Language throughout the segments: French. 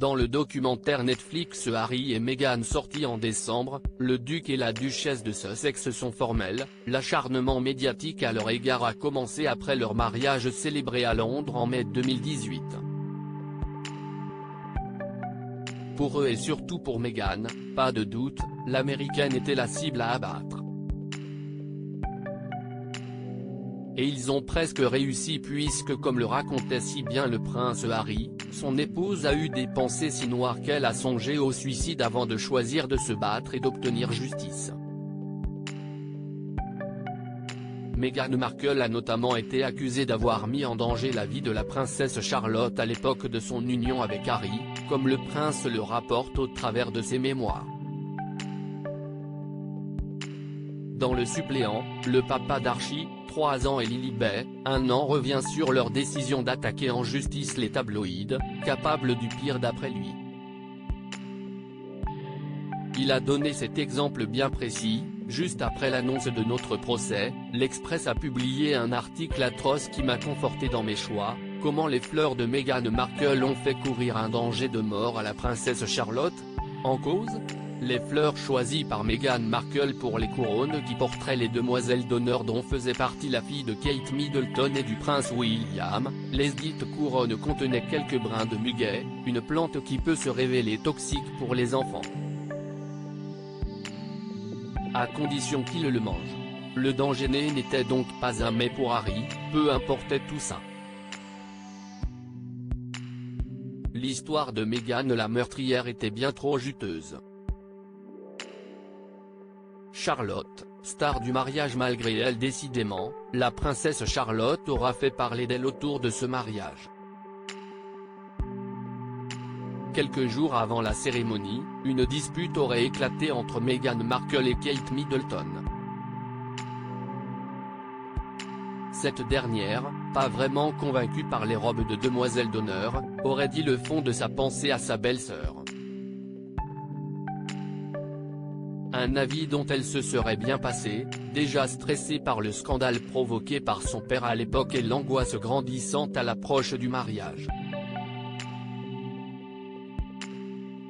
Dans le documentaire Netflix Harry et Meghan sorti en décembre, le duc et la duchesse de Sussex sont formels. L'acharnement médiatique à leur égard a commencé après leur mariage célébré à Londres en mai 2018. Pour eux et surtout pour Meghan, pas de doute, l'américaine était la cible à abattre. Et ils ont presque réussi puisque comme le racontait si bien le prince Harry, son épouse a eu des pensées si noires qu'elle a songé au suicide avant de choisir de se battre et d'obtenir justice. Meghan Markle a notamment été accusée d'avoir mis en danger la vie de la princesse Charlotte à l'époque de son union avec Harry, comme le prince le rapporte au travers de ses mémoires. Dans le suppléant, le papa d'Archie, 3 ans et Lilibet, 1 an revient sur leur décision d'attaquer en justice les tabloïds, capables du pire d'après lui. Il a donné cet exemple bien précis: juste après l'annonce de notre procès, l'Express a publié un article atroce qui m'a conforté dans mes choix. Comment les fleurs de Meghan Markle ont fait courir un danger de mort à la princesse Charlotte? En cause, les fleurs choisies par Meghan Markle pour les couronnes qui porteraient les demoiselles d'honneur dont faisait partie la fille de Kate Middleton et du prince William. Les dites couronnes contenaient quelques brins de muguet, une plante qui peut se révéler toxique pour les enfants. À condition qu'ils le mangent. Le danger n'était donc pas un mais pour Harry, peu importait tout ça. L'histoire de Meghan la meurtrière était bien trop juteuse. Charlotte, star du mariage malgré elle décidément, la princesse Charlotte aura fait parler d'elle autour de ce mariage. Quelques jours avant la cérémonie, une dispute aurait éclaté entre Meghan Markle et Kate Middleton. Cette dernière, pas vraiment convaincue par les robes de demoiselle d'honneur, aurait dit le fond de sa pensée à sa belle-sœur. Un avis dont elle se serait bien passée, déjà stressée par le scandale provoqué par son père à l'époque et l'angoisse grandissante à l'approche du mariage.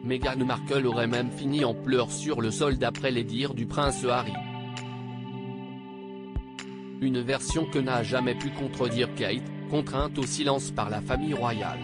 Meghan Markle aurait même fini en pleurs sur le sol d'après les dires du prince Harry. Une version que n'a jamais pu contredire Kate, contrainte au silence par la famille royale.